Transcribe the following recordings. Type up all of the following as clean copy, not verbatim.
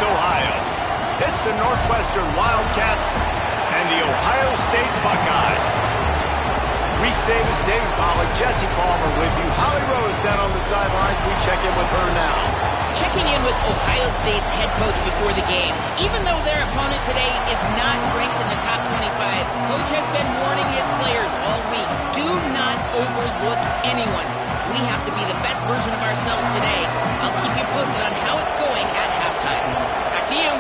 Ohio. It's the Northwestern Wildcats and the Ohio State Buckeyes. Reese Davis, David Pollack, Jesse Palmer with you. Holly Rose down on the sidelines. We check in with her now. Checking in with Ohio State's head coach before the game. Even though their opponent today is not ranked in the top 25, Coach has been warning his players all week. Do not overlook anyone. We have to be the best version of ourselves today. I'll keep you posted on how it's going at halftime. Back to you.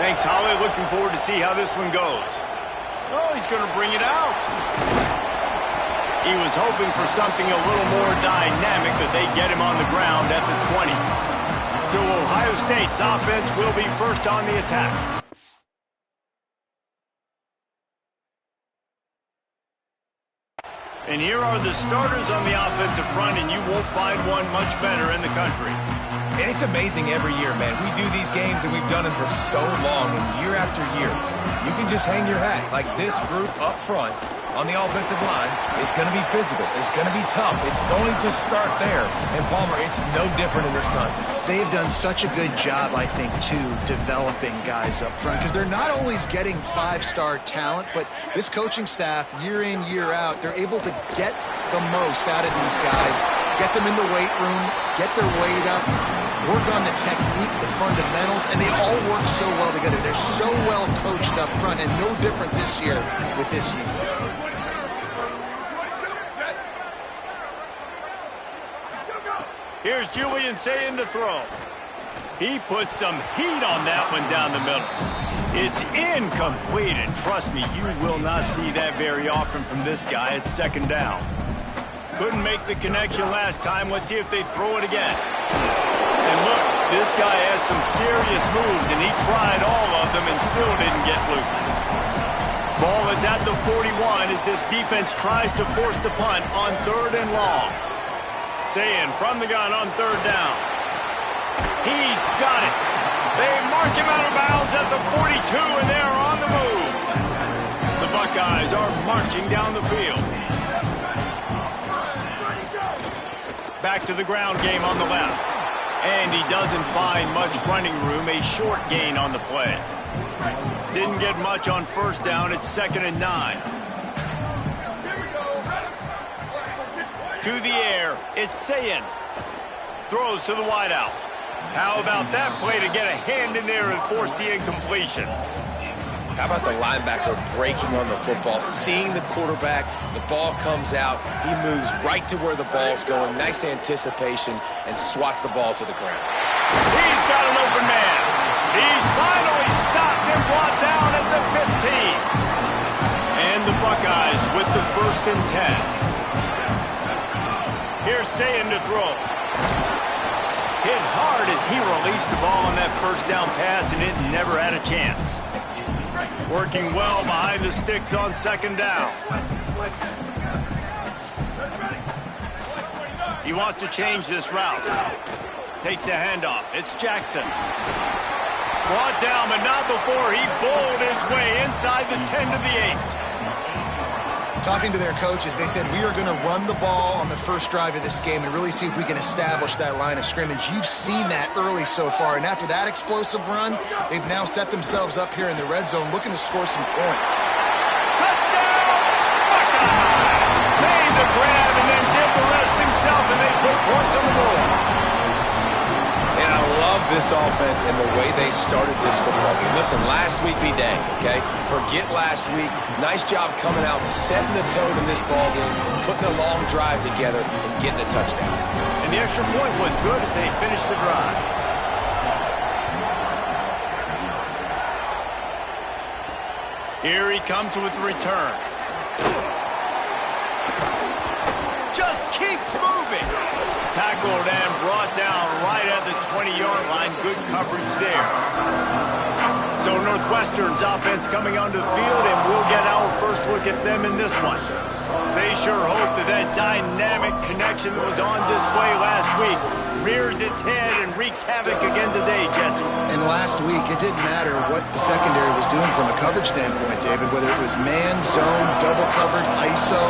Thanks, Holly. Looking forward to see how this one goes. Oh, he's going to bring it out. He was hoping for something a little more dynamic, that they get him on the ground at the 20. So Ohio State's offense will be first on the attack. And here are the starters on the offensive front, and you won't find one much better in the country. And it's amazing every year, man. We do these games, and we've done them for so long, and year after year, you can just hang your hat. Like this group up front on the offensive line is going to be physical. It's going to be tough. It's going to start there. And, Palmer, it's no different in this context. They have done such a good job, I think, too, developing guys up front, because they're not always getting five-star talent, but this coaching staff, year in, year out, they're able to get the most out of these guys, get them in the weight room, get their weight up, work on the technique, the fundamentals, and they all work so well together. They're so well coached up front, and no different this year with this unit. Here's Julian Sayin to throw. He puts some heat on that one down the middle. It's incomplete, and trust me, you will not see that very often from this guy. It's second down. Couldn't make the connection last time. Let's see if they throw it again. And look, this guy has some serious moves, and he tried all of them and still didn't get loose. Ball is at the 41 as this defense tries to force the punt on 3rd and long. Sayin from the gun on 3rd down. He's got it. They mark him out of bounds at the 42, and they're on the move. The Buckeyes are marching down the field. Back to the ground game on the left. And he doesn't find much running room. A short gain on the play. Didn't get much on 1st down. It's 2nd and 9. To the air, it's Sayin. Throws to the wideout. How about that play to get a hand in there and force the incompletion? How about the linebacker breaking on the football, seeing the quarterback, the ball comes out, he moves right to where the ball's going, nice anticipation, and swats the ball to the ground. He's got an open man. He's finally stopped and brought down at the 15. And the Buckeyes with the 1st and 10. Here's Sayin to throw. Hit hard as he released the ball on that 1st down pass, and it never had a chance. Working well behind the sticks on 2nd down. He wants to change this route. Takes the handoff. It's Jackson. Brought down, but not before he bowled his way inside the 10 to the 8. Talking to their coaches, they said, we are going to run the ball on the first drive of this game and really see if we can establish that line of scrimmage. You've seen that early so far, and after that explosive run, they've now set themselves up here in the red zone looking to score some points. Touchdown! Buckeye! Made the grab and then did the rest himself, and they put points on the board. And I love this offense and the way they started this football game. Listen, last week be dang, okay? Forget last week. Nice job coming out, setting the tone in this ball game, putting a long drive together, and getting a touchdown. And the extra point was good as they finished the drive. Here he comes with the return. Just keeps moving. Tackled and brought down right at the 20-yard line. Good coverage there. So Northwestern's offense coming onto the field, and we'll get our first look at them in this one. They sure hope that that dynamic connection that was on display last week rears its head and wreaks havoc again today, Jesse. And last week, it didn't matter what the secondary was doing from a coverage standpoint, David, whether it was man, zone, double covered, ISO.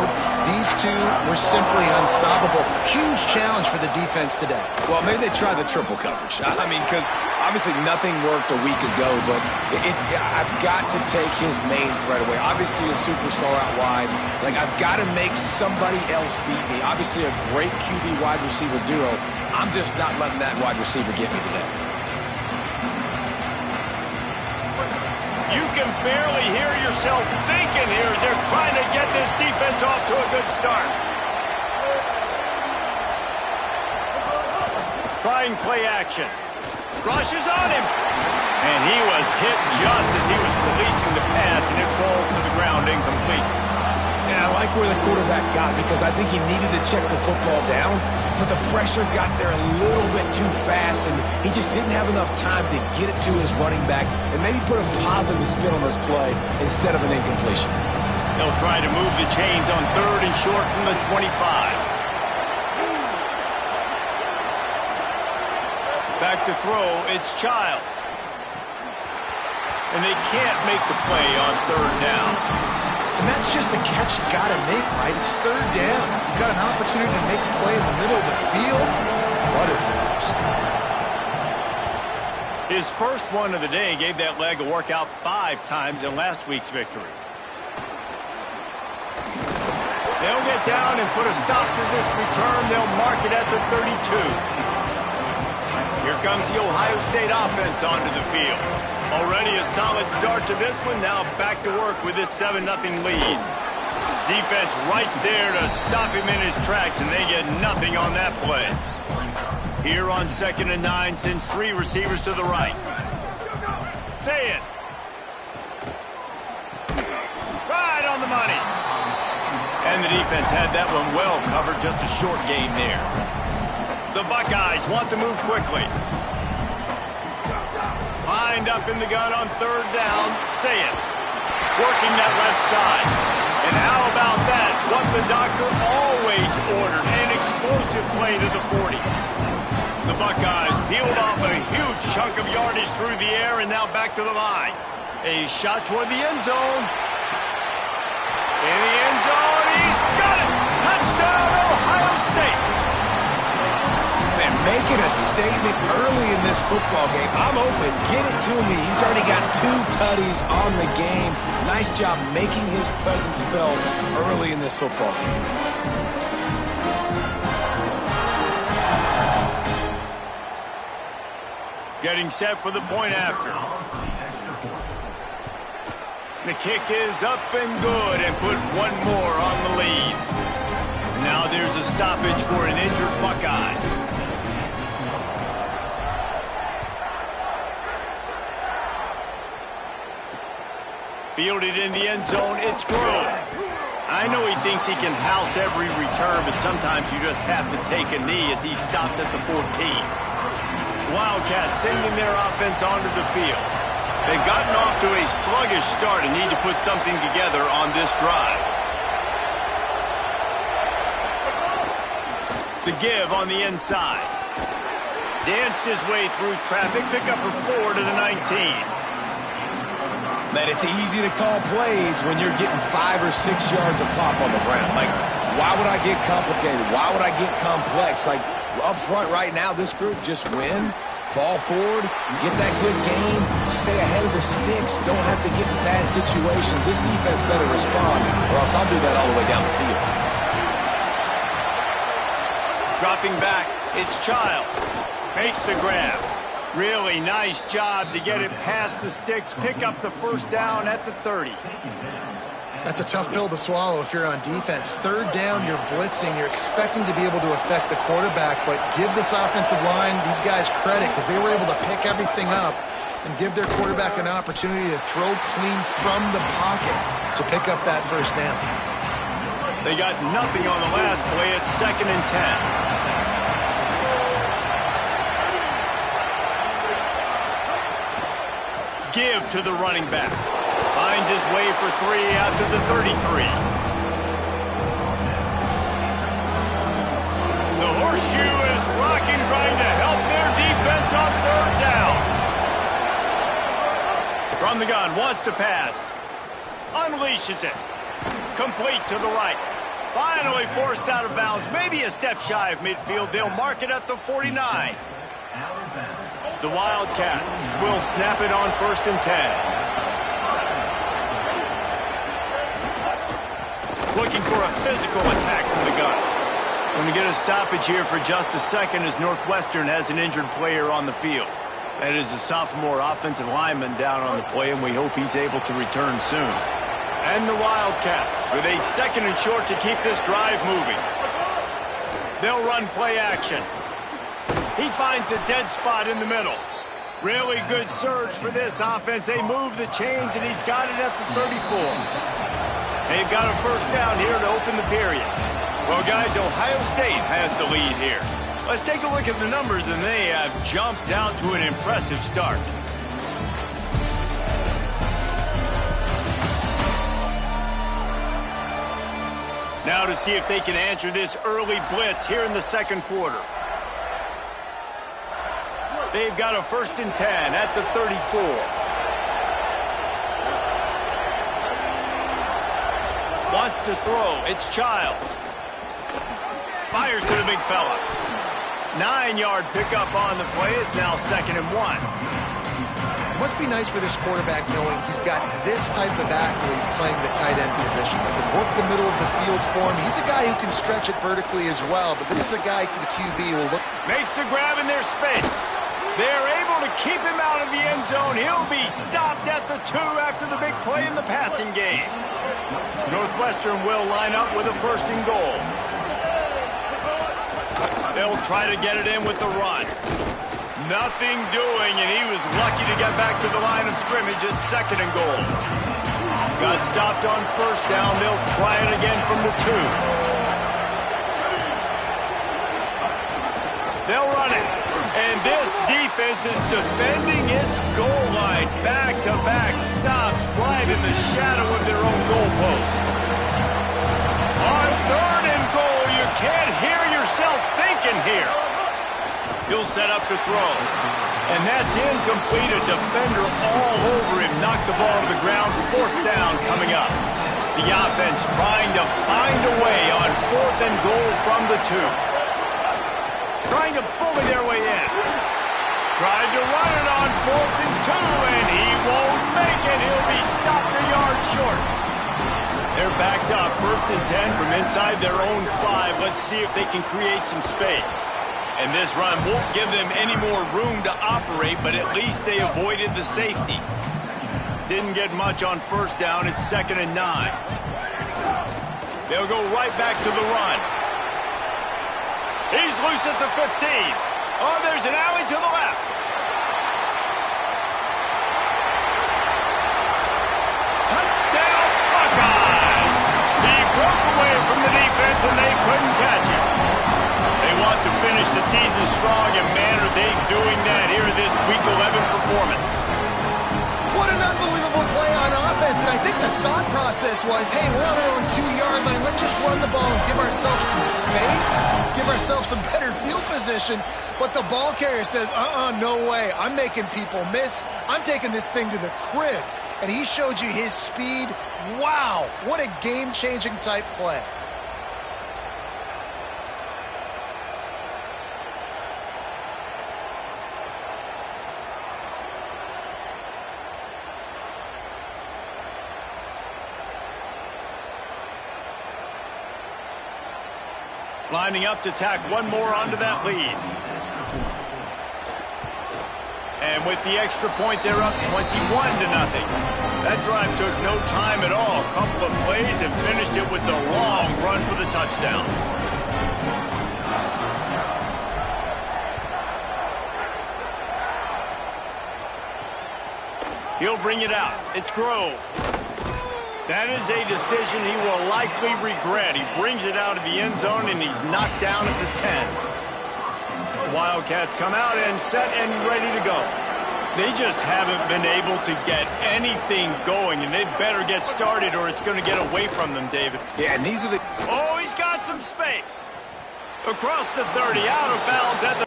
These two were simply unstoppable. Huge challenge for the defense today. Well, maybe they tried the triple coverage. I mean, because obviously nothing worked a week ago, but I've got to take his main threat away. Obviously a superstar out wide. Like, I've got to make somebody else beat me. Obviously a great QB wide receiver duo. I'm just not letting that wide receiver get me today. You can barely hear yourself thinking here as they're trying to get this defense off to a good start. Trying play action. Rushes on him. And he was hit just as he was releasing the pass, and it falls to the ground incomplete. And I like where the quarterback got because I think he needed to check the football down, but the pressure got there a little bit too fast, and he just didn't have enough time to get it to his running back and maybe put a positive spin on this play instead of an incompletion. They'll try to move the chains on 3rd and short from the 25. Back to throw, it's Childs. And they can't make the play on 3rd down. And that's just a catch you got to make, right? It's 3rd down. You've got an opportunity to make a play in the middle of the field. Butterflies. His first one of the day gave that leg a workout 5 times in last week's victory. They'll get down and put a stop to this return. They'll mark it at the 32. Here comes the Ohio State offense onto the field. Already a solid start to this one. Now back to work with this 7-0 lead. Defense right there to stop him in his tracks, and they get nothing on that play. Here on 2nd and 9, sends 3 receivers to the right. Say it. Right on the money. And the defense had that one well covered. Just a short gain there. The Buckeyes want to move quickly. Lined up in the gun on 3rd down. Say it. Working that left side. And how about that? What the doctor always ordered. An explosive play to the 40. The Buckeyes peeled off a huge chunk of yardage through the air and now back to the line. A shot toward the end zone. In the end zone, he's got it! Touchdown, Ohio State! Man, making a statement early in this football game. I'm open. Get it to me. He's already got 2 tutties on the game. Nice job making his presence felt early in this football game. Getting set for the point after. The kick is up and good and put 1 more on the lead. Now there's a stoppage for an injured Buckeye. Fielded in the end zone, it's Grove. I know he thinks he can house every return, but sometimes you just have to take a knee as he stopped at the 14. Wildcats sending their offense onto the field. They've gotten off to a sluggish start and need to put something together on this drive. The give on the inside. Danced his way through traffic, pick up a 4 to the 19. Man, it's easy to call plays when you're getting 5 or 6 yards of pop on the ground. Like, why would I get complicated? Why would I get complex? Like, up front right now, this group just win, fall forward, get that good game, stay ahead of the sticks, don't have to get in bad situations. This defense better respond, or else I'll do that all the way down the field. Dropping back, it's Childs. Makes the grab. Really nice job to get it past the sticks, pick up the 1st down at the 30. That's a tough pill to swallow if you're on defense. 3rd down, you're blitzing. You're expecting to be able to affect the quarterback, but give this offensive line, these guys, credit because they were able to pick everything up and give their quarterback an opportunity to throw clean from the pocket to pick up that 1st down. They got nothing on the last play. It's 2nd and 10. Give to the running back. Finds his way for 3 out to the 33. The horseshoe is rocking. blocking, trying to help their defense on third down. From the gun, wants to pass. Unleashes it. Complete to the right. Finally forced out of bounds. Maybe a step shy of midfield. They'll mark it at the 49. The Wildcats will snap it on 1st and 10. Looking for a physical attack from the gun. Going to get a stoppage here for just a second as Northwestern has an injured player on the field. That is a sophomore offensive lineman down on the play, and we hope he's able to return soon. And the Wildcats with a 2nd and short to keep this drive moving. They'll run play action. He finds a dead spot in the middle. Really good surge for this offense. They move the chains, and he's got it at the 34. They've got a 1st down here to open the period. Well, guys, Ohio State has the lead here. Let's take a look at the numbers, and they have jumped out to an impressive start. Now to see if they can answer this early blitz here in the 2nd quarter. They've got a 1st and 10 at the 34. Wants to throw. It's Childs. Fires to the big fella. 9-yard pickup on the play. It's now 2nd and 1. Must be nice for this quarterback knowing he's got this type of athlete playing the tight end position. That can work the middle of the field for him. He's a guy who can stretch it vertically as well, but this is a guy the QB will look. Makes the grab in their space. They're able to keep him out of the end zone. He'll be stopped at the 2 after the big play in the passing game. Northwestern will line up with a 1st and goal. They'll try to get it in with the run. Nothing doing, and he was lucky to get back to the line of scrimmage at 2nd and goal. Got stopped on 1st down. They'll try it again from the 2. They'll run it. And this defense is defending its goal line. Back-to-back stops right in the shadow of their own goalpost. On 3rd and goal, you can't hear yourself thinking here. He'll set up to throw. And that's incomplete. A defender all over him. Knocked the ball to the ground. 4th down coming up. The offense trying to find a way on 4th and goal from the 2. Trying to bully their way in. Tried to run it on 4th and 2, and he won't make it. He'll be stopped a yard short. They're backed up 1st and 10 from inside their own 5. Let's see if they can create some space. And this run won't give them any more room to operate, but at least they avoided the safety. Didn't get much on 1st down. It's 2nd and 9. They'll go right back to the run. He's loose at the 15. Oh, there's an alley to the left. Touchdown, Buckeyes! He broke away from the defense, and they couldn't catch him. They want to finish the season strong, and man, are they doing that here in this Week 11 performance. What an unbelievable play on offense, and I think the thought process was, hey, we're on our own 2-yard line. Let's just run the ball and give ourselves some space, give ourselves some better field position. But the ball carrier says, no way. I'm making people miss. I'm taking this thing to the crib. And he showed you his speed. Wow, what a game-changing type play. Lining up to tack one more onto that lead. And with the extra point, they're up 21-0. That drive took no time at all. A couple of plays and finished it with the long run for the touchdown. He'll bring it out. It's Grove. That is a decision he will likely regret. He brings it out of the end zone, and he's knocked down at the 10. The Wildcats come out and set and ready to go. They just haven't been able to get anything going, and they better get started or it's going to get away from them, David. Yeah, and these are the... Oh, he's got some space. Across the 30, out of bounds at the...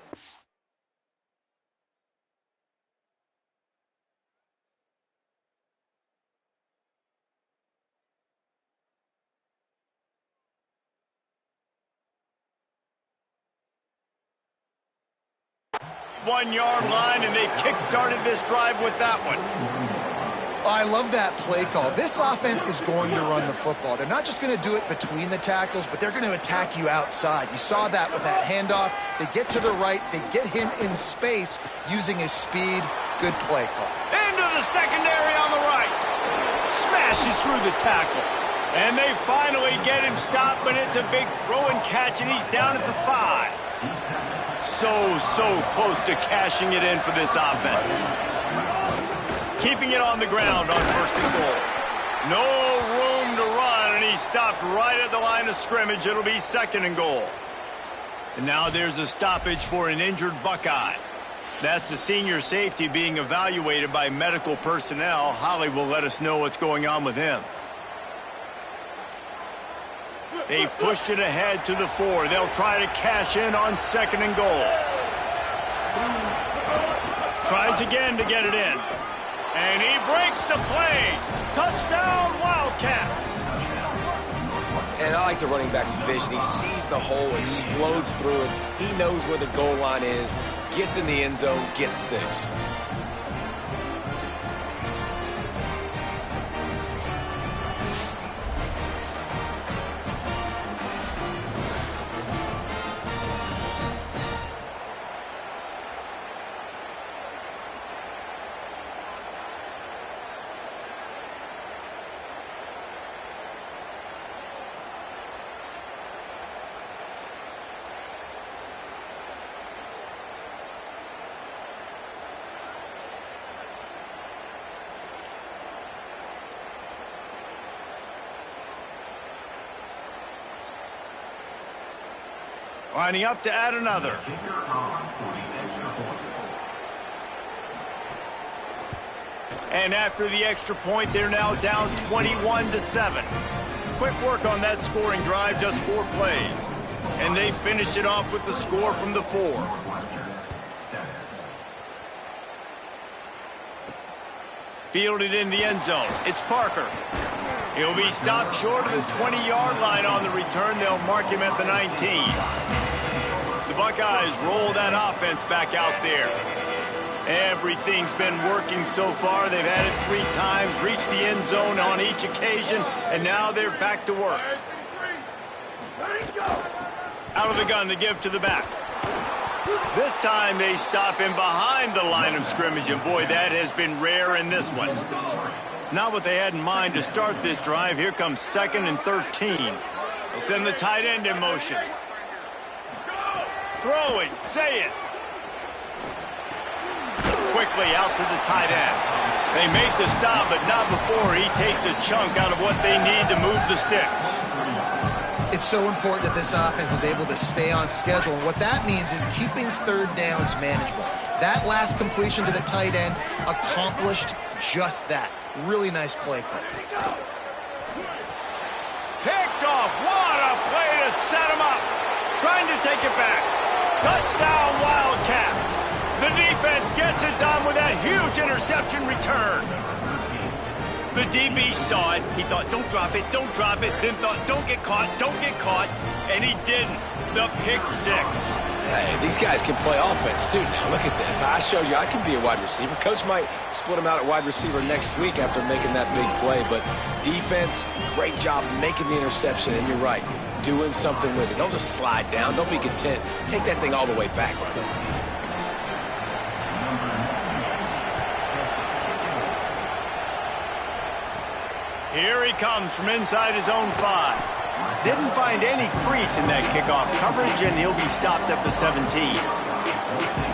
1-yard line, and they kick-started this drive with that one. I love that play call. This offense is going to run the football. They're not just going to do it between the tackles, but they're going to attack you outside. You saw that with that handoff. They get to the right. They get him in space using his speed. Good play call. Into the secondary on the right. Smashes through the tackle. And they finally get him stopped, but it's a big throw and catch, and he's down at the 5. So close to cashing it in for this offense. Keeping it on the ground on 1st and goal. No room to run, and he stopped right at the line of scrimmage. It'll be 2nd and goal. And now there's a stoppage for an injured Buckeye. That's the senior safety being evaluated by medical personnel. Holly will let us know what's going on with him. They've pushed it ahead to the 4. They'll try to cash in on 2nd and goal. Tries again to get it in. And he breaks the play. Touchdown, Wildcats. And I like the running back's vision. He sees the hole, explodes through it. He knows where the goal line is, gets in the end zone, gets 6. Lining up to add another. And after the extra point, they're now down 21-7. Quick work on that scoring drive, just 4 plays. And they finish it off with the score from the 4. Fielded in the end zone. It's Parker. He'll be stopped short of the 20-yard line on the return. They'll mark him at the 19. The Buckeyes roll that offense back out there. Everything's been working so far. They've had it 3 times, reached the end zone on each occasion, and now they're back to work. Out of the gun to give to the back. This time they stop him behind the line of scrimmage, and boy, that has been rare in this one. Not what they had in mind to start this drive. Here comes 2nd and 13. They'll send the tight end in motion. Throw it, say it. Quickly out to the tight end. They make the stop, but not before he takes a chunk out of what they need to move the sticks. It's so important that this offense is able to stay on schedule. And what that means is keeping 3rd downs manageable. That last completion to the tight end accomplished just that. Really nice play call. Picked off. What a play to set him up. Trying to take it back. Touchdown, Wildcats. The defense gets it done with that huge interception return. The DB saw it. He thought, don't drop it, don't drop it. Then thought, don't get caught, and he didn't. The pick 6. Hey, these guys can play offense, too. Now, look at this. I showed you I can be a wide receiver. Coach might split him out at wide receiver next week after making that big play. But defense, great job making the interception. And you're right, doing something with it. Don't just slide down. Don't be content. Take that thing all the way back, brother. Here he comes from inside his own 5. Didn't find any crease in that kickoff coverage, and he'll be stopped at the 17.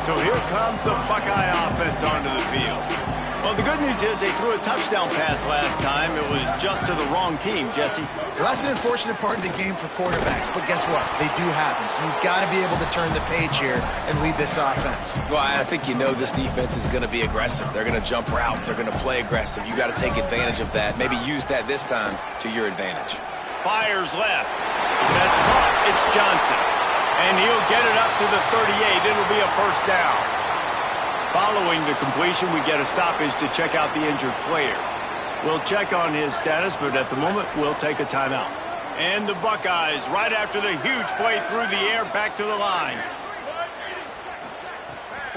So here comes the Buckeye offense onto the field. Well, the good news is they threw a touchdown pass last time. It was just to the wrong team, Jesse. Well, that's an unfortunate part of the game for quarterbacks, but guess what? They do happen, so you've got to be able to turn the page here and lead this offense. Well, I think you know this defense is going to be aggressive. They're going to jump routes. They're going to play aggressive. You got to take advantage of that. Maybe use that this time to your advantage. Fires left. That's caught. It's Johnson. And he'll get it up to the 38. It'll be a 1st down. Following the completion, we get a stoppage to check out the injured player. We'll check on his status, but at the moment, we'll take a timeout. And the Buckeyes, right after the huge play through the air, back to the line.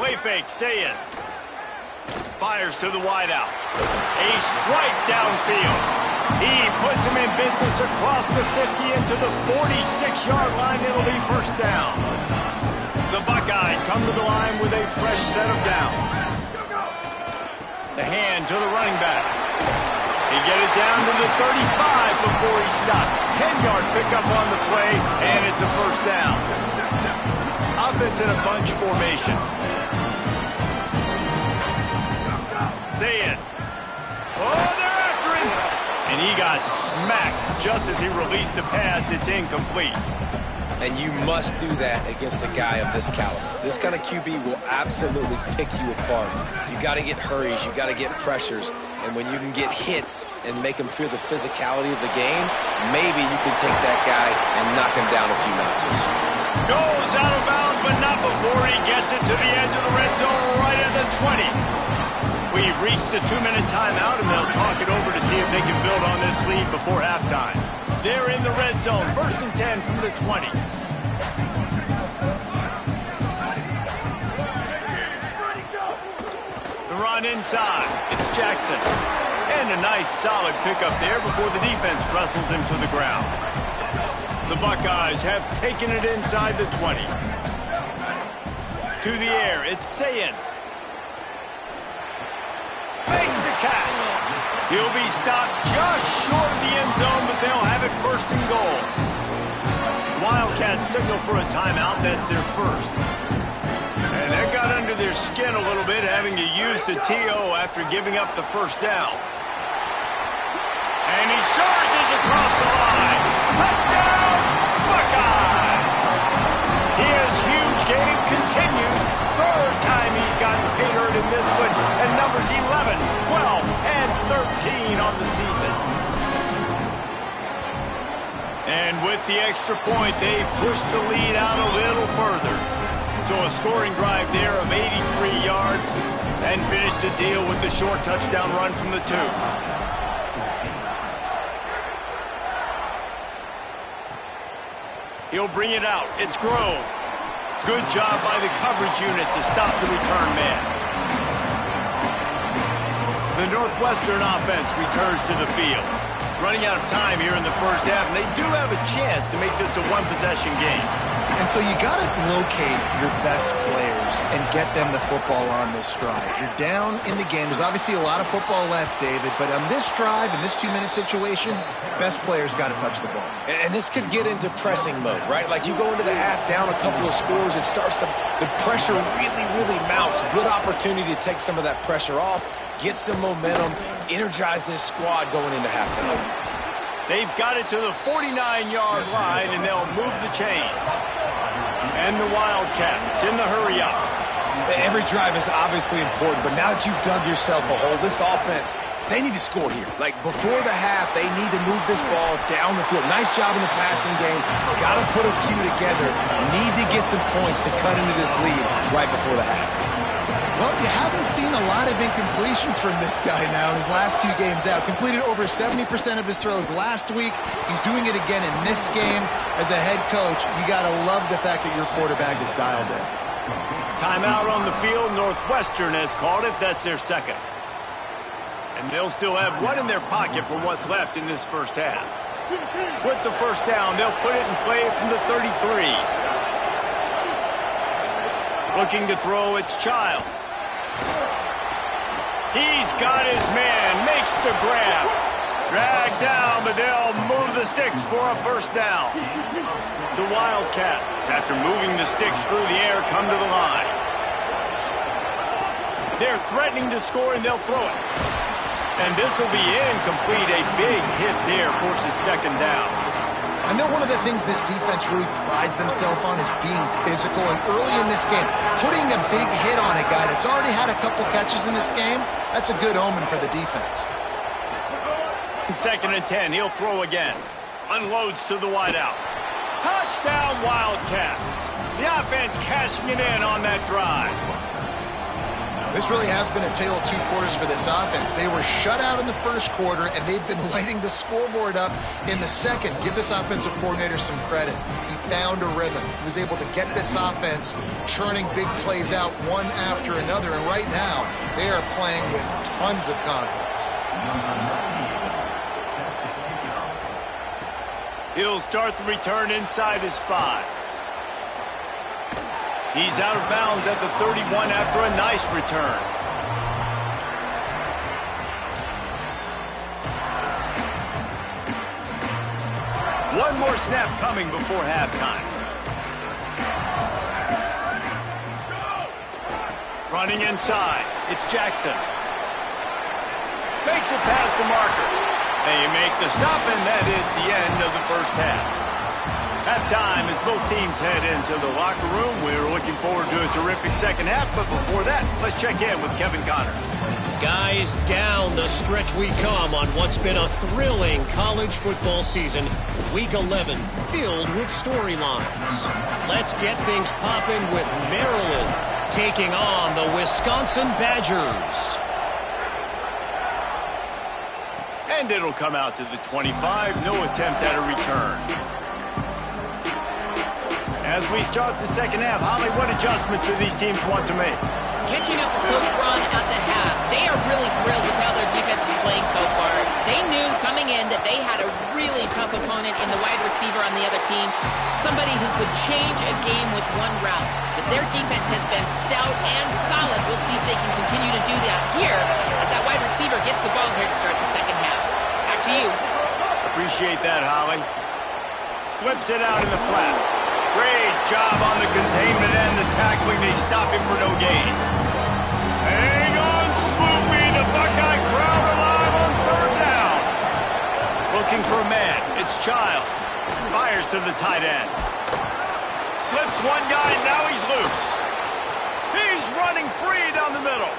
Play fake, say it. Fires to the wideout. A strike downfield. He puts him in business across the 50 into the 46-yard line. It'll be first down. The Buckeyes come to the line with a fresh set of downs. The hand to the running back. He get it down to the 35 before he stopped. 10-yard pickup on the play, and it's a first down. Offense in a bunch formation. Say it. Oh, they're after him. And he got smacked just as he released the pass. It's incomplete. And you must do that against a guy of this caliber. This kind of QB will absolutely pick you apart. You got to get hurries. You got to get pressures. And when you can get hits and make him feel the physicality of the game, maybe you can take that guy and knock him down a few notches. Goes out of bounds, but not before he gets it to the edge of the red zone right at the 20. We've reached the 2-minute timeout, and they'll talk it over to see if they can build on this lead before halftime. They're in the red zone, 1st and 10 from the 20. The run inside. It's Jackson. And a nice solid pickup there before the defense wrestles him to the ground. The Buckeyes have taken it inside the 20. To the air, it's Sayin. Makes the catch. He'll be stopped just short of the end zone, but they'll have it 1st and goal. Wildcats signal for a timeout. That's their first. And that got under their skin a little bit, having to use the TO after giving up the first down. And he surges across the line. Touchdown, Buckeye! His huge game continues. 3rd time he's gotten catered in this one, and numbers 11, 12, and 13 on the season. And with the extra point, they push the lead out a little further. So a scoring drive there of 83 yards, and finish the deal with the short touchdown run from the 2. He'll bring it out. It's Grove. Good job by the coverage unit to stop the return man. The Northwestern offense returns to the field. Running out of time here in the first half, and they do have a chance to make this a one-possession game. And so you got to locate your best players and get them the football on this drive. You're down in the game. There's obviously a lot of football left, David, but on this drive, in this 2-minute situation, best players got to touch the ball. And this could get into pressing mode, right? Like you go into the half down a couple of scores, it starts to, the pressure really mounts. Good opportunity to take some of that pressure off, get some momentum, energize this squad going into halftime. They've got it to the 49-yard line, and they'll move the chains. And the Wildcats in the hurry-up. Every drive is obviously important, but now that you've dug yourself a hole, this offense, they need to score here. Like, before the half, they need to move this ball down the field. Nice job in the passing game. Got to put a few together. Need to get some points to cut into this lead right before the half. Well, you haven't seen a lot of incompletions from this guy now in his last 2 games out. Completed over 70% of his throws last week. He's doing it again in this game. As a head coach, you got to love the fact that your quarterback is dialed in. Timeout on the field. Northwestern has called it. That's their second. And they'll still have one in their pocket for what's left in this first half. With the first down, they'll put it in play from the 33. Looking to throw, it's Childs. He's got his man, makes the grab. Dragged down, but they'll move the sticks for a first down. The Wildcats, after moving the sticks through the air, come to the line. They're threatening to score, and they'll throw it. And this will be incomplete. A big hit there forces second down. I know one of the things this defense really prides themselves on is being physical, and early in this game, putting a big hit on a guy that's already had a couple catches in this game, that's a good omen for the defense. 2nd and 10, he'll throw again. Unloads to the wideout. Touchdown, Wildcats. The offense cashing it in on that drive. This really has been a tale of two quarters for this offense. They were shut out in the first quarter, and they've been lighting the scoreboard up in the second. Give this offensive coordinator some credit. He found a rhythm. He was able to get this offense churning big plays out one after another, and right now they are playing with tons of confidence. He'll start the return inside his 5. He's out of bounds at the 31 after a nice return. One more snap coming before halftime. Running inside, it's Jackson. Makes it past the marker. They make the stop, and that is the end of the first half. Halftime as both teams head into the locker room. We're looking forward to a terrific second half, but before that, let's check in with Kevin Connor. Guys, down the stretch we come on what's been a thrilling college football season. Week 11 filled with storylines. Let's get things popping with Maryland taking on the Wisconsin Badgers. And it'll come out to the 25. No attempt at a return. As we start the second half, Holly, what adjustments do these teams want to make? Catching up with Coach Braun at the half, they are really thrilled with how their defense is playing so far. They knew coming in that they had a really tough opponent in the wide receiver on the other team, somebody who could change a game with one route. But their defense has been stout and solid. We'll see if they can continue to do that here as that wide receiver gets the ball here to start the second half. Back to you. Appreciate that, Holly. Flips it out in the flat. Great job on the containment and the tackling. They stop him for no gain. Hang on, Swoopy. The Buckeye crowd alive on third down. Looking for a man. It's Childs. Fires to the tight end. Slips one guy, now he's loose. He's running free down the middle.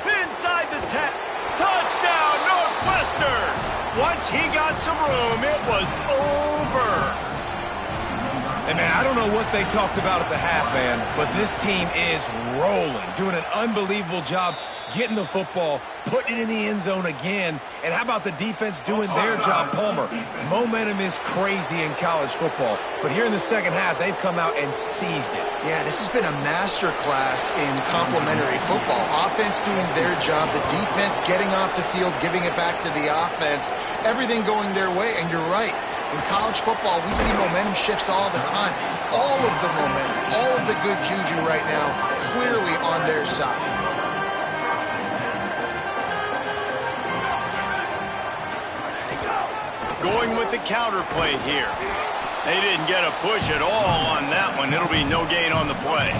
Inside the 10. Touchdown, Northwestern. Once he got some room, it was over. Hey, man, I don't know what they talked about at the half, man, but this team is rolling, doing an unbelievable job getting the football, putting it in the end zone again. And how about the defense doing their job, Palmer? Momentum is crazy in college football, but here in the second half, they've come out and seized it. Yeah, this has been a master class in complementary football. Offense doing their job, the defense getting off the field, giving it back to the offense, everything going their way, and you're right. In college football, we see momentum shifts all the time. All of the momentum, all of the good juju right now, clearly on their side. Going with the counter play here. They didn't get a push at all on that one. It'll be no gain on the play.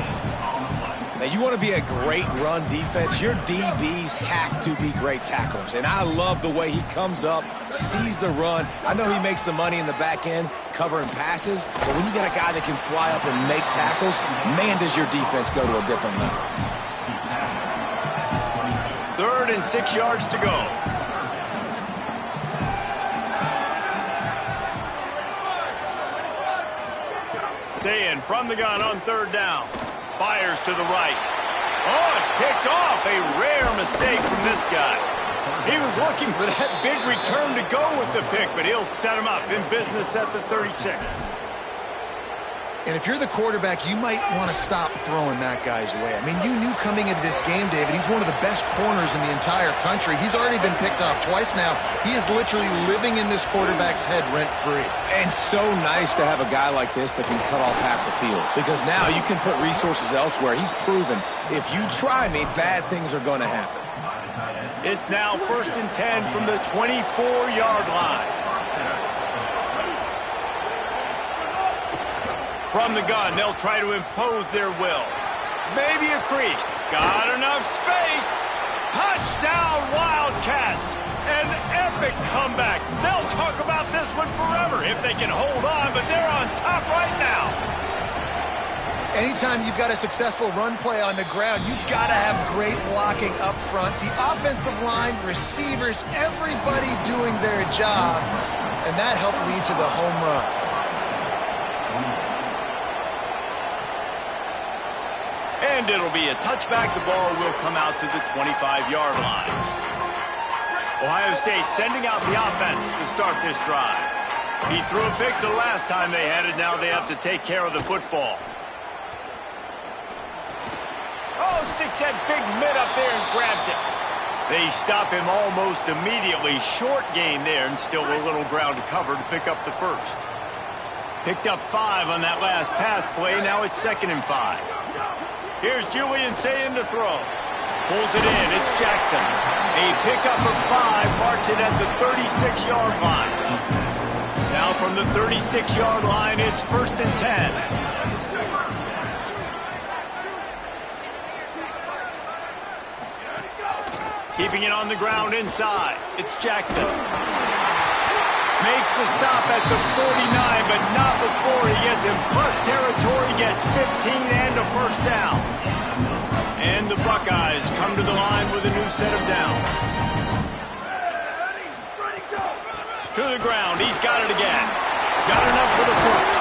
Now, you want to be a great run defense, your DBs have to be great tacklers. And I love the way he comes up, sees the run. I know he makes the money in the back end covering passes, but when you get a guy that can fly up and make tackles, man, does your defense go to a different level. 3rd and 6 yards to go. Sayin from the gun on 3rd down. Fires to the right. Oh, it's picked off. A rare mistake from this guy. He was looking for that big return to go with the pick, but he'll set him up in business at the 36. And if you're the quarterback, you might want to stop throwing that guy's way. I mean, you knew coming into this game, David, he's one of the best corners in the entire country. He's already been picked off twice now. He is literally living in this quarterback's head rent-free. And so nice to have a guy like this that can cut off half the field, because now you can put resources elsewhere. He's proven if you try me, bad things are going to happen. It's now 1st and 10 from the 24-yard line. From the gun, they'll try to impose their will. Maybe a crease. Got enough space. Touchdown, Wildcats. An epic comeback. They'll talk about this one forever if they can hold on, but they're on top right now. Anytime you've got a successful run play on the ground, you've got to have great blocking up front. The offensive line, receivers, everybody doing their job, and that helped lead to the home run. And it'll be a touchback. The ball will come out to the 25-yard line. Ohio State sending out the offense to start this drive. He threw a pick the last time they had it. Now they have to take care of the football. Oh, sticks that big mid up there and grabs it. They stop him almost immediately. Short gain there and still a little ground to cover to pick up the first. Picked up 5 on that last pass play. Now it's 2nd and 5. Here's Julian saying to throw. Pulls it in. It's Jackson. A pickup of 5 marks it at the 36-yard line. Now from the 36-yard line, it's 1st and 10. Keeping it on the ground inside. It's Jackson. Makes the stop at the 49, but not before he gets in plus territory, gets 15 and a first down. And the Buckeyes come to the line with a new set of downs. To the ground, he's got it again. Got enough for the first.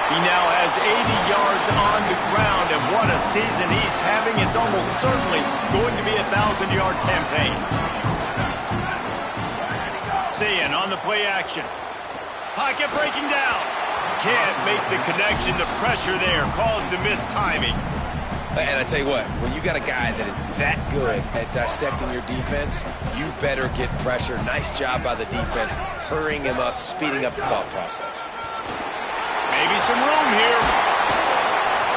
He now has 80 yards on the ground, and what a season he's having. It's almost certainly going to be a 1,000-yard campaign. Sayin on the play action. Pocket breaking down. Can't make the connection. The pressure there caused the missed timing. And I tell you what, when you got a guy that is that good at dissecting your defense, you better get pressure. Nice job by the defense, hurrying him up, speeding up the thought process. Maybe some room here.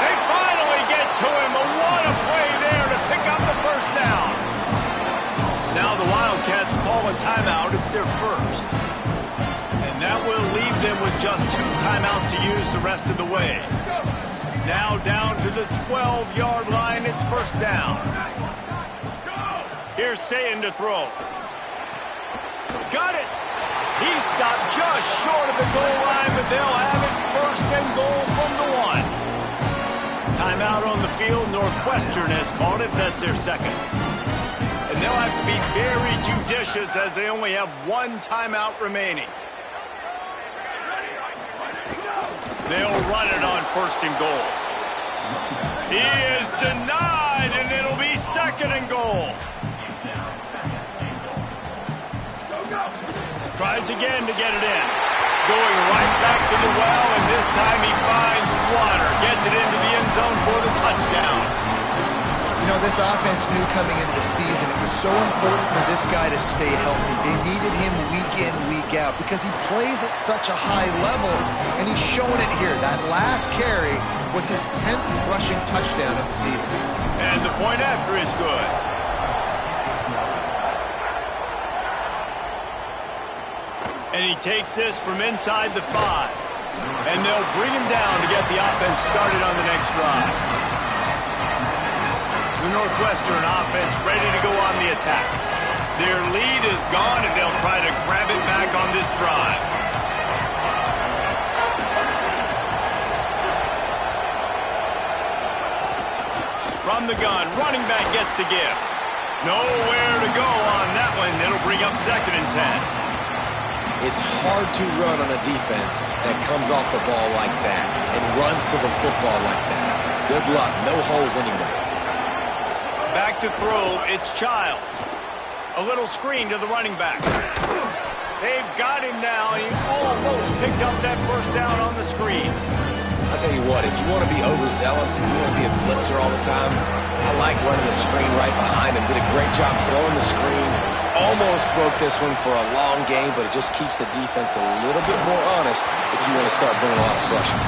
They finally get to him. What a play there to pick up the first down. Now the Wildcats call a timeout. It's their first. And that will leave them with just 2 timeouts to use the rest of the way. Now down to the 12-yard line. It's first down. Here's Sayin to throw. Got it. He stopped just short of the goal line, but they'll have it 1st and goal from the 1. Timeout on the field. Northwestern has called it. That's their second. And they'll have to be very judicious as they only have 1 timeout remaining. They'll run it on 1st and goal. He is denied, and it'll be 2nd and goal. Tries again to get it in. Going right back to the well, and this time he finds water. Gets it into the end zone for the touchdown. You know, this offense knew coming into the season it was so important for this guy to stay healthy. They needed him week in, week out because he plays at such a high level, and he's showing it here. That last carry was his 10th rushing touchdown of the season. And the point after is good. And he takes this from inside the 5. And they'll bring him down to get the offense started on the next drive. The Northwestern offense ready to go on the attack. Their lead is gone, and they'll try to grab it back on this drive. From the gun, running back gets to give. Nowhere to go on that one. It'll bring up 2nd and 10. It's hard to run on a defense that comes off the ball like that and runs to the football like that. Good luck. No holes anywhere. Back to throw. It's Childs. A little screen to the running back. They've got him now. He almost picked up that first down on the screen. I'll tell you what, if you want to be overzealous and you want to be a blitzer all the time, I like running the screen right behind him. Did a great job throwing the screen. Almost broke this one for a long game, but it just keeps the defense a little bit more honest if you want to start bringing a lot of pressure.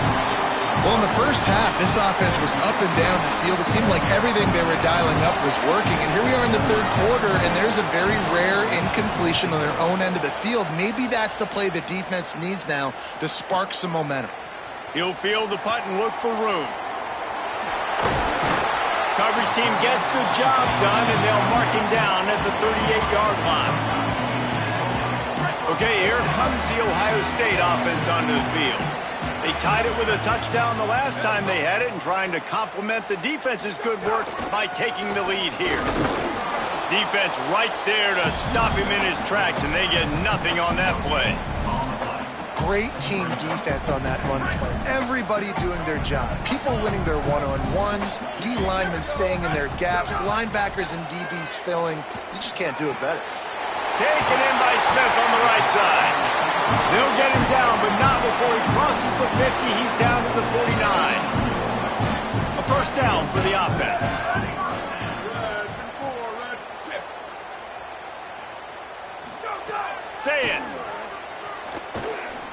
Well, in the first half, this offense was up and down the field. It seemed like everything they were dialing up was working. And here we are in the 3rd quarter, and there's a very rare incompletion on their own end of the field. Maybe that's the play the defense needs now to spark some momentum. He'll field the punt and look for room. Coverage team gets the job done, and they'll mark him down at the 38-yard line. Okay, here comes the Ohio State offense onto the field. They tied it with a touchdown the last time they had it and trying to complement the defense's good work by taking the lead here. Defense right there to stop him in his tracks, and they get nothing on that play. great team defense on that run play. Everybody doing their job. People winning their one-on-ones, D linemen staying in their gaps, linebackers and DBs filling. You just can't do it better. Taken in by Smith on the right side. They'll get him down, but not before he crosses the 50. He's down to the 49. A first down for the offense. Say it.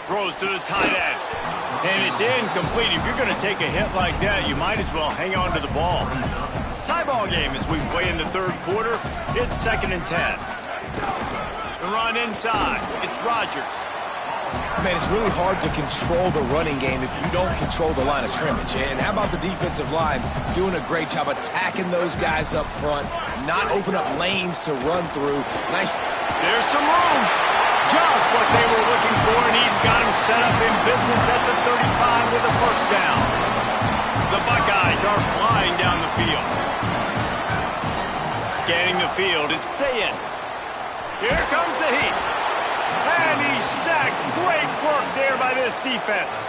Throws to the tight end. And it's incomplete. If you're going to take a hit like that, you might as well hang on to the ball. Tie ball game as we play in the third quarter. It's 2nd and 10. The run inside. It's Rodgers. Man, it's really hard to control the running game if you don't control the line of scrimmage. And how about the defensive line doing a great job attacking those guys up front, not open up lanes to run through. Nice. There's some room. Just what they were looking for, and he's got him set up in business at the 35 with a first down. The Buckeyes are flying down the field. Scanning the field, it's Sayed. Here comes the heat. And he's sacked. Great work there by this defense.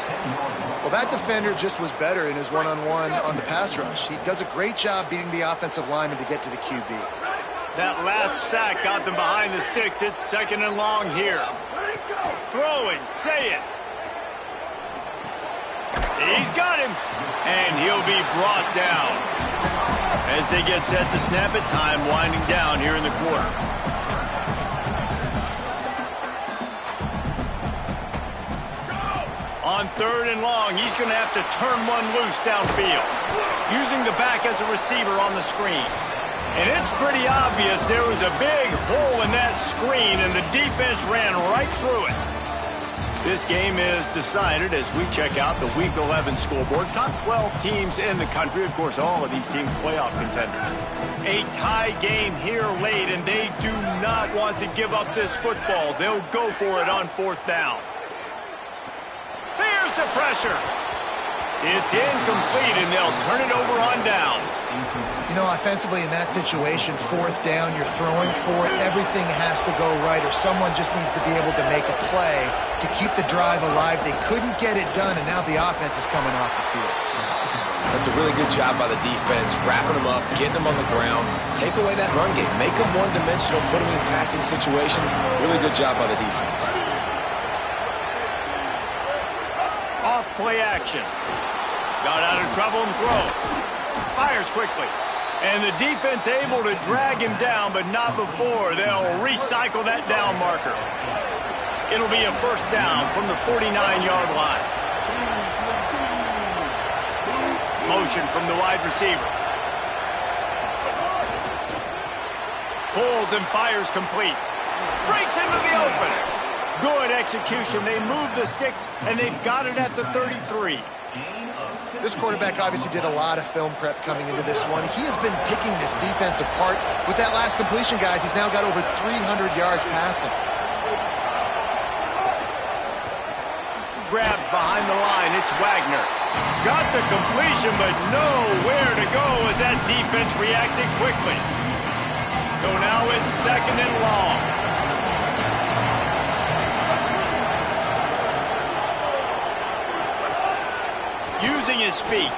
Well, that defender just was better in his one-on-one on the pass rush. He does a great job beating the offensive lineman to get to the QB. That last sack got them behind the sticks. It's 2nd and long here. Throwing, say it. He's got him. And he'll be brought down. As they get set to snap it, time winding down here in the quarter. On 3rd and long, he's going to have to turn one loose downfield. Using the back as a receiver on the screen. And it's pretty obvious there was a big hole in that screen, and the defense ran right through it. This game is decided as we check out the Week 11 scoreboard. Top 12 teams in the country. Of course, all of these teams playoff contenders. A tie game here late, and they do not want to give up this football. They'll go for it on 4th down. There's the pressure. It's incomplete, and they'll turn it over on downs. You know, offensively in that situation, 4th down, you're throwing for it. Everything has to go right, or someone just needs to be able to make a play to keep the drive alive. They couldn't get it done, and now the offense is coming off the field. That's a really good job by the defense, wrapping them up, getting them on the ground. Take away that run game. Make them one-dimensional, put them in passing situations. Really good job by the defense. Off play action. Got out of trouble and throws. Fires quickly. And the defense able to drag him down, but not before they'll recycle that down marker. It'll be a first down from the 49-yard line. Motion from the wide receiver. Pulls and fires complete. Breaks into the open. Good execution. They move the sticks, and they've got it at the 33. This quarterback obviously did a lot of film prep coming into this one. He has been picking this defense apart. With that last completion, guys, he's now got over 300 yards passing. Grabbed behind the line. It's Wagner. Got the completion, but nowhere to go as that defense reacted quickly. So now it's 2nd and long. Using his feet.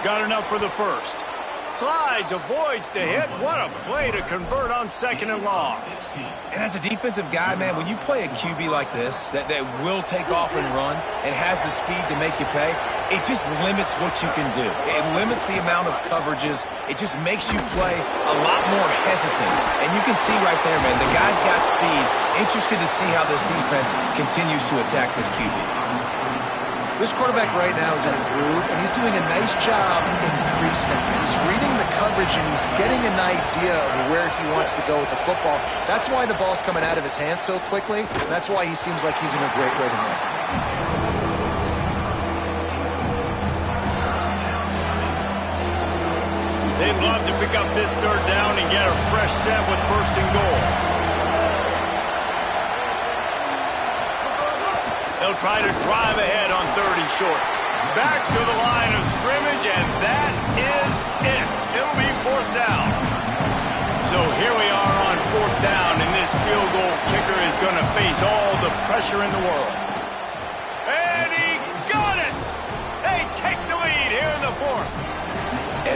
Got enough for the first. Slides, avoids the hit. What a play to convert on 2nd and long. And as a defensive guy, man, when you play a QB like this that will take off and run and has the speed to make you pay, it just limits what you can do. It limits the amount of coverages. It just makes you play a lot more hesitant. And you can see right there, man, the guy's got speed. Interested to see how this defense continues to attack this QB. This quarterback right now is in a groove, and he's doing a nice job in pre-snap. He's reading the coverage, and he's getting an idea of where he wants to go with the football. That's why the ball's coming out of his hands so quickly, and that's why he seems like he's in a great rhythm right now. They'd love to pick up this 3rd down and get a fresh set with 1st and goal. They'll try to drive ahead on 3rd and short. Back to the line of scrimmage, and that is it. It'll be 4th down. So here we are on 4th down, and this field goal kicker is going to face all the pressure in the world.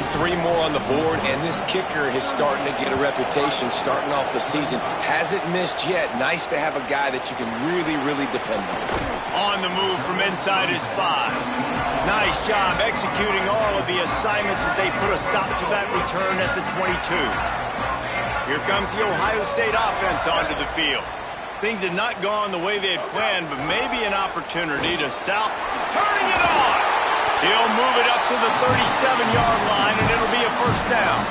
And 3 more on the board, and this kicker is starting to get a reputation starting off the season. Hasn't missed yet. Nice to have a guy that you can really, really depend on. On the move from inside his 5. Nice job executing all of the assignments as they put a stop to that return at the 22. Here comes the Ohio State offense onto the field. Things had not gone the way they had planned, but maybe an opportunity to turning it on. He'll move it up to the 37-yard line, and it'll be a first down.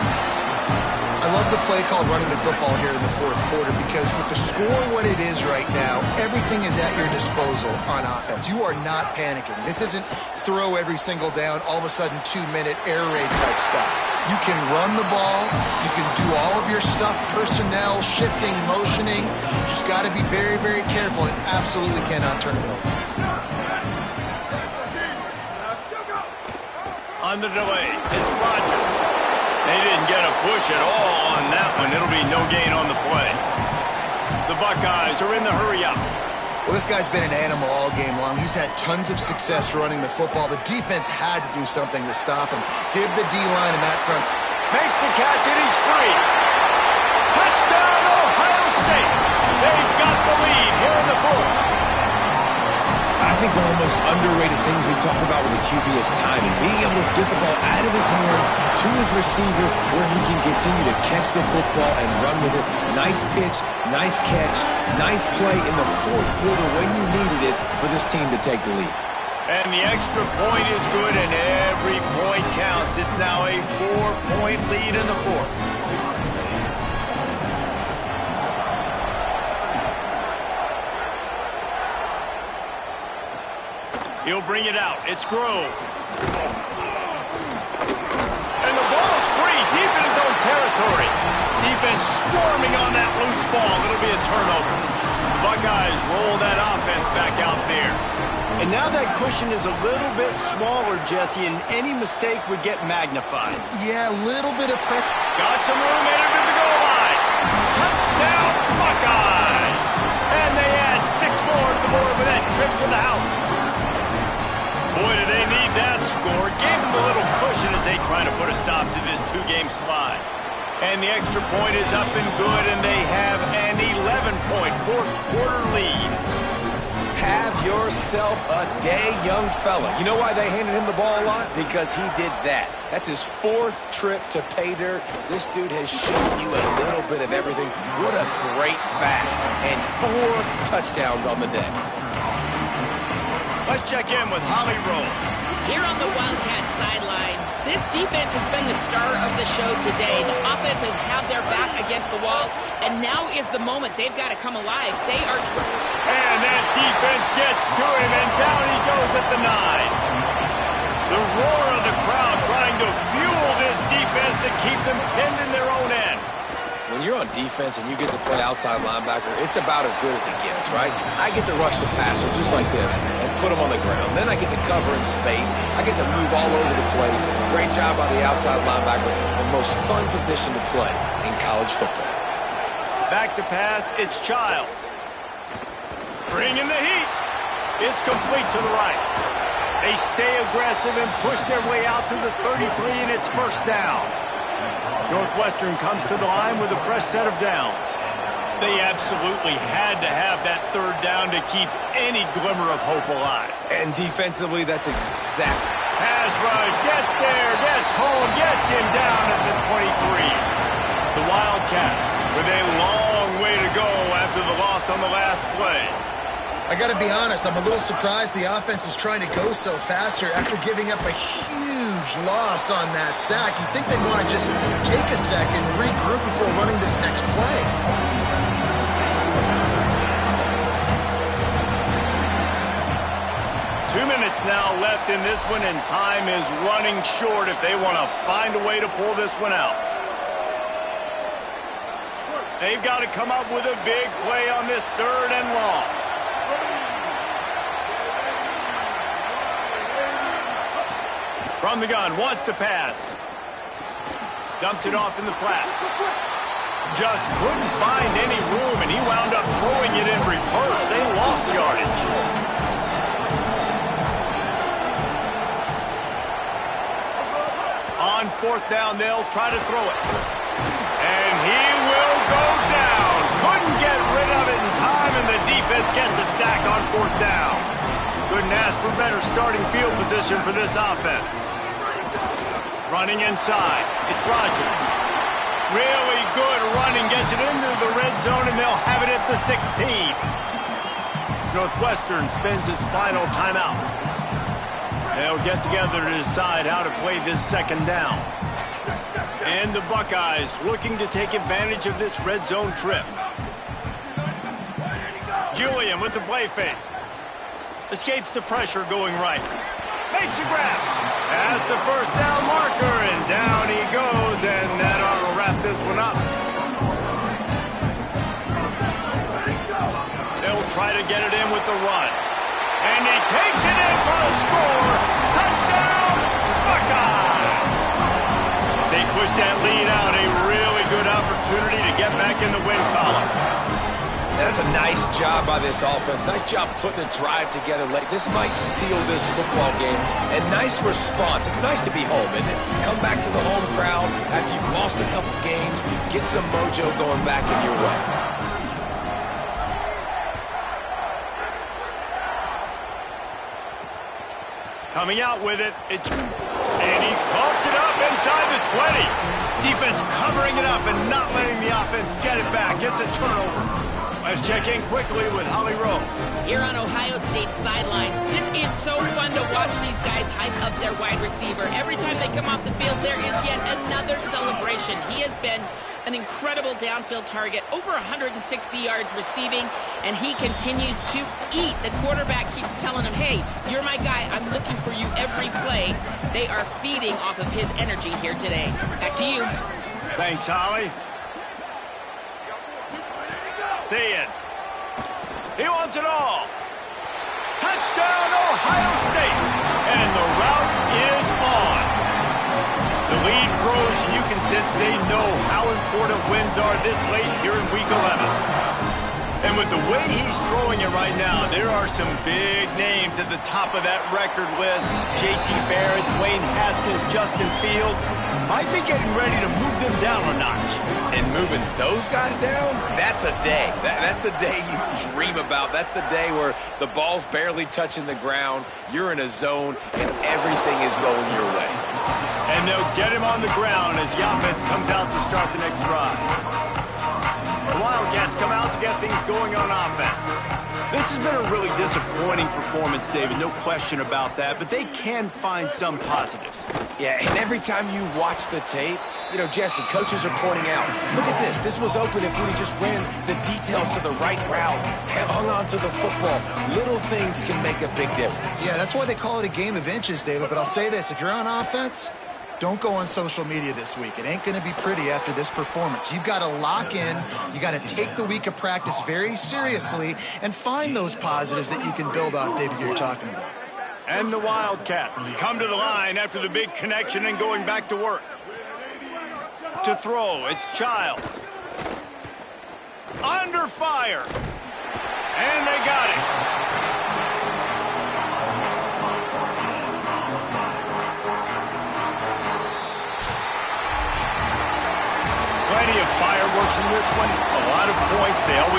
I love the play called running the football here in the fourth quarter because with the score what it is right now, everything is at your disposal on offense. You are not panicking. This isn't throw every single down, all of a sudden 2-minute air raid type stuff. You can run the ball. You can do all of your stuff, personnel, shifting, motioning. You just got to be very, very careful and absolutely cannot turn it over. On the delay, it's Rodgers. They didn't get a push at all on that one. It'll be no gain on the play. The Buckeyes are in the hurry up. Well, this guy's been an animal all game long. He's had tons of success running the football. The defense had to do something to stop him. Give the D-line in that front. Makes the catch, and he's free. Touchdown, Ohio State. They've got the lead here in the fourth. I think one of the most underrated things we talk about with a QB is timing. Being able to get the ball out of his hands to his receiver where he can continue to catch the football and run with it. Nice pitch, nice catch, nice play in the fourth quarter when you needed it for this team to take the lead. And the extra point is good, and every point counts. It's now a 4-point lead in the fourth. He'll bring it out. It's Grove. And the ball's free, deep in his own territory. Defense swarming on that loose ball. It'll be a turnover. The Buckeyes roll that offense back out there. And now that cushion is a little bit smaller, Jesse, and any mistake would get magnified. Yeah, a little bit of pressure. Got some room headed to the goal line. Touchdown, Buckeyes! And they add 6 more to the board with that trip to the house. Boy, do they need that score. Gave them a little cushion as they try to put a stop to this 2-game slide. And the extra point is up and good, and they have an 11-point fourth-quarter lead. Have yourself a day, young fella. You know why they handed him the ball a lot? Because he did that. That's his 4th trip to pay dirt. This dude has shown you a little bit of everything. What a great back. And 4 touchdowns on the day. Let's check in with Holly Rowe. Here on the Wildcat sideline, this defense has been the star of the show today. The offense has had their back against the wall, and now is the moment they've got to come alive. They are and that defense gets to him, and down he goes at the 9. The roar of the crowd trying to fuel this defense to keep them pinned in their own end. When you're on defense and you get to play outside linebacker, it's about as good as it gets, right? I get to rush the passer just like this and put him on the ground. Then I get to cover in space. I get to move all over the place. Great job by the outside linebacker. The most fun position to play in college football. Back to pass, it's Childs. Bringing the heat. It's complete to the right. They stay aggressive and push their way out to the 33, and it's first down. Northwestern comes to the line with a fresh set of downs. They absolutely had to have that 3rd down to keep any glimmer of hope alive. And defensively, that's exact. Pass rush, gets there, gets home, gets him down at the 23. The Wildcats with a long way to go after the loss on the last play. I got to be honest, I'm a little surprised the offense is trying to go so fast here after giving up a huge loss on that sack. You'd think they'd want to just take a second, regroup before running this next play. Two minutes now left in this one, and time is running short if they want to find a way to pull this one out. They've got to come up with a big play on this 3rd and long. From the gun, wants to pass. Dumps it off in the flats. Just couldn't find any room, and he wound up throwing it in reverse. They lost yardage. On fourth down, they'll try to throw it. And he will go down. Couldn't get rid of it in time, and the defense gets a sack on fourth down. Couldn't ask for better starting field position for this offense. Running inside, it's Rodgers. Really good running, gets it into the red zone, and they'll have it at the 16. Northwestern spends its final timeout. They'll get together to decide how to play this second down. And the Buckeyes looking to take advantage of this red zone trip. Julian with the play fake. Escapes the pressure going right. Makes a grab. Has the first down marker, and down he goes, and that ought to wrap this one up. They'll try to get it in with the run. And he takes it in for a score. Touchdown, Buckeyes! As they push that lead out, a really good opportunity to get back in the win column. That's a nice job by this offense. Nice job putting a drive together late. This might seal this football game. And nice response. It's nice to be home, isn't it? Come back to the home crowd after you've lost a couple games. Get some mojo going back in your way. Coming out with it. And he coughs it up inside the 20. Defense covering it up and not letting the offense get it back. It's a turnover. Let's check in quickly with Holly Rowe. Here on Ohio State's sideline, this is so fun to watch these guys hype up their wide receiver. Every time they come off the field, there is yet another celebration. He has been an incredible downfield target, over 160 yards receiving, and he continues to eat. The quarterback keeps telling him, hey, you're my guy. I'm looking for you every play. They are feeding off of his energy here today. Back to you. Thanks, Holly. See it. He wants it all. Touchdown, Ohio State. And the route is on. The lead grows, and you can sense they know how important wins are this late here in Week 11. And with the way he's throwing it right now, there are some big names at the top of that record list. J.T. Barrett, Dwayne Haskins, Justin Fields. Might be getting ready to move them down a notch. And moving those guys down, that's a day. That's the day you dream about. That's the day where the ball's barely touching the ground, you're in a zone, and everything is going your way. And they'll get him on the ground as the offense comes out to start the next drive. The Wildcats come out to get things going on offense. This has been a really disappointing performance, David, no question about that, but they can find some positives. Yeah, and every time you watch the tape, you know, Jesse, coaches are pointing out, look at this. This was open if we just ran the details to the right route, hung on to the football. Little things can make a big difference. Yeah, that's why they call it a game of inches, David, but I'll say this. If you're on offense, don't go on social media this week. It ain't going to be pretty after this performance. You've got to lock in. You got to take the week of practice very seriously and find those positives that you can build off, David, you're talking about. And the Wildcats come to the line after the big connection and going back to work. To throw, it's Childs. Under fire. And they got it. Plenty of fireworks in this one. A lot of points. They always